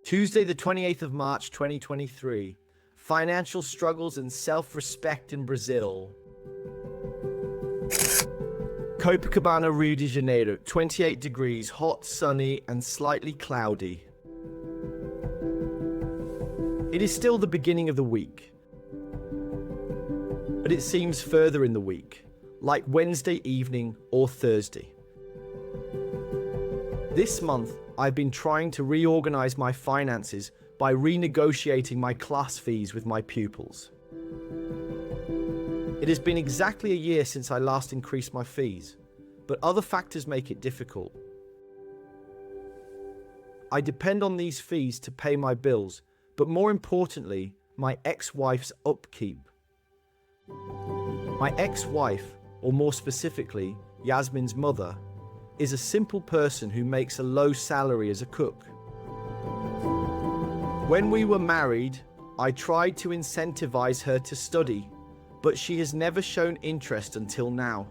Tuesday, the 28th of March, 2023. Financial struggles and self-respect in Brazil. Copacabana, Rio de Janeiro, 28 degrees, hot, sunny, and slightly cloudy. It is still the beginning of the week, but it seems further in the week, like Wednesday evening or Thursday. This month, I've been trying to reorganize my finances by renegotiating my class fees with my pupils. It has been exactly a year since I last increased my fees, but other factors make it difficult. I depend on these fees to pay my bills, but more importantly, my ex-wife's upkeep. My ex-wife, or more specifically, Yasmin's mother, is a simple person who makes a low salary as a cook. When we were married, I tried to incentivize her to study, but she has never shown interest until now.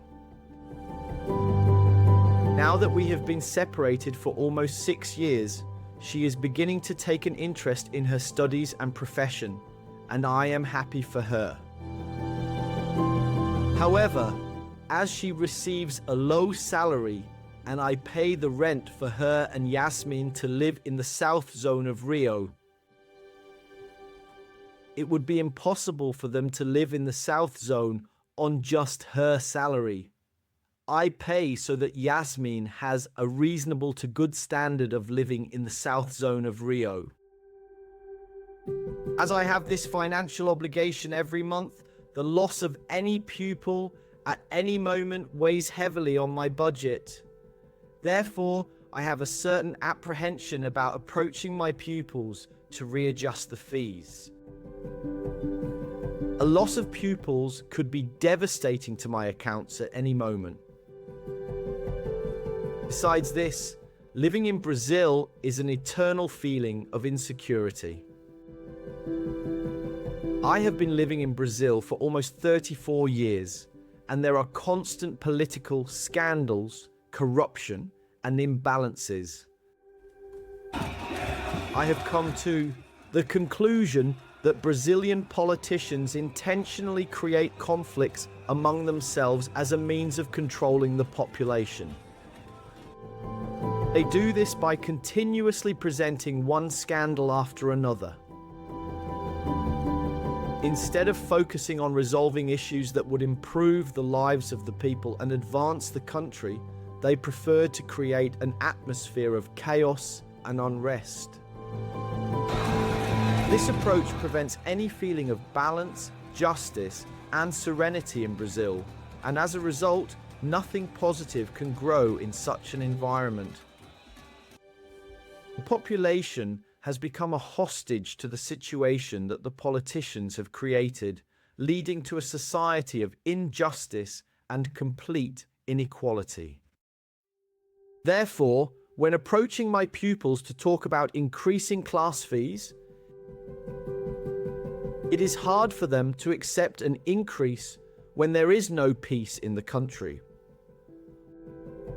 Now that we have been separated for almost 6 years, she is beginning to take an interest in her studies and profession, and I am happy for her. However, as she receives a low salary and I pay the rent for her and Yasmin to live in the south zone of Rio, it would be impossible for them to live in the south zone on just her salary. I pay so that Yasmin has a reasonable to good standard of living in the south zone of Rio. As I have this financial obligation every month, the loss of any pupil at any moment weighs heavily on my budget. Therefore, I have a certain apprehension about approaching my pupils to readjust the fees. A loss of pupils could be devastating to my accounts at any moment. Besides this, living in Brazil is an eternal feeling of insecurity. I have been living in Brazil for almost 34 years, and there are constant political scandals, corruption, and imbalances. I have come to the conclusion that Brazilian politicians intentionally create conflicts among themselves as a means of controlling the population. They do this by continuously presenting one scandal after another. Instead of focusing on resolving issues that would improve the lives of the people and advance the country, they prefer to create an atmosphere of chaos and unrest. This approach prevents any feeling of balance, justice, and serenity in Brazil, and as a result, nothing positive can grow in such an environment. The population has become a hostage to the situation that the politicians have created, leading to a society of injustice and complete inequality. Therefore, when approaching my pupils to talk about increasing class fees, it is hard for them to accept an increase when there is no peace in the country.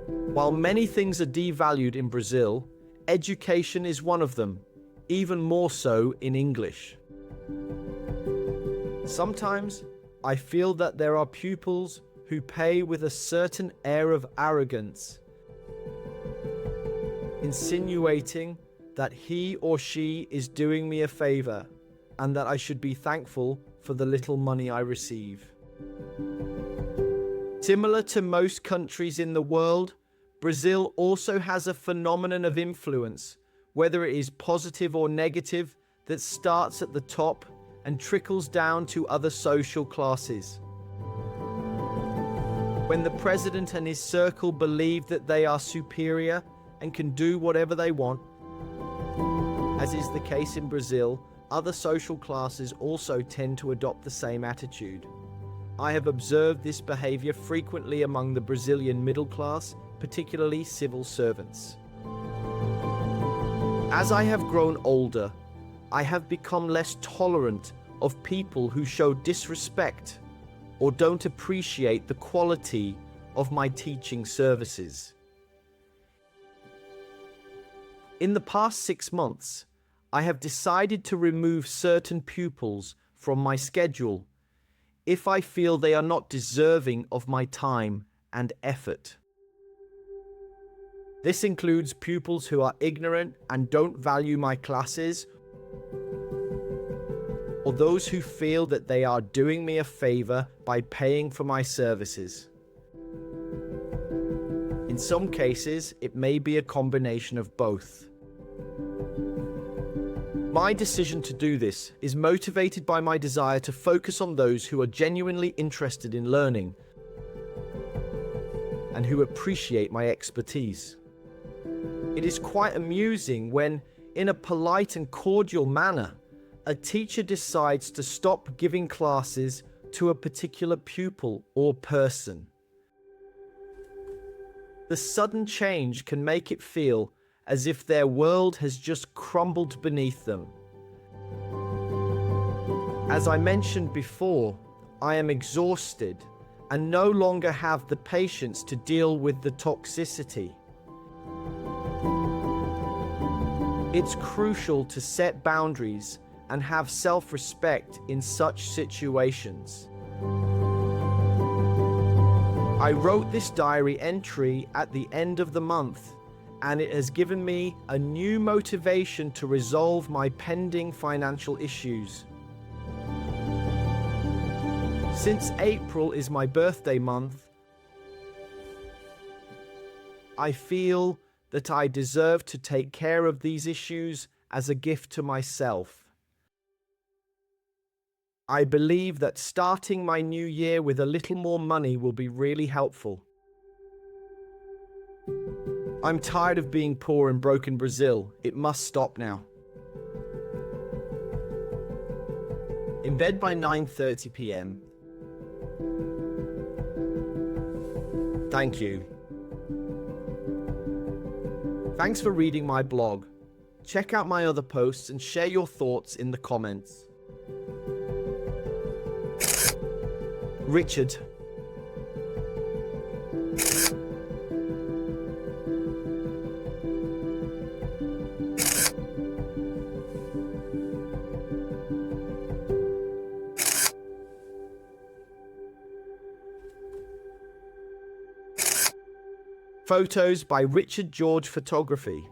While many things are devalued in Brazil, education is one of them, even more so in English. Sometimes I feel that there are pupils who pay with a certain air of arrogance, insinuating that he or she is doing me a favor and that I should be thankful for the little money I receive. Similar to most countries in the world, Brazil also has a phenomenon of influence, whether it is positive or negative, that starts at the top and trickles down to other social classes. When the president and his circle believe that they are superior and can do whatever they want, as is the case in Brazil, other social classes also tend to adopt the same attitude. I have observed this behavior frequently among the Brazilian middle class, particularly civil servants. As I have grown older, I have become less tolerant of people who show disrespect or don't appreciate the quality of my teaching services. In the past 6 months, I have decided to remove certain pupils from my schedule if I feel they are not deserving of my time and effort. This includes pupils who are ignorant and don't value my classes, or those who feel that they are doing me a favor by paying for my services. In some cases, it may be a combination of both. My decision to do this is motivated by my desire to focus on those who are genuinely interested in learning and who appreciate my expertise. It is quite amusing when, in a polite and cordial manner, a teacher decides to stop giving classes to a particular pupil or person. The sudden change can make it feel as if their world has just crumbled beneath them. As I mentioned before, I am exhausted and no longer have the patience to deal with the toxicity. It's crucial to set boundaries and have self-respect in such situations. I wrote this diary entry at the end of the month, and it has given me a new motivation to resolve my pending financial issues. Since April is my birthday month, I feel that I deserve to take care of these issues as a gift to myself. I believe that starting my new year with a little more money will be really helpful. I'm tired of being poor and broke in Brazil. It must stop now. In bed by 9:30 p.m. Thank you. Thanks for reading my blog. Check out my other posts and share your thoughts in the comments. Richard. Photos by Richard George Photography.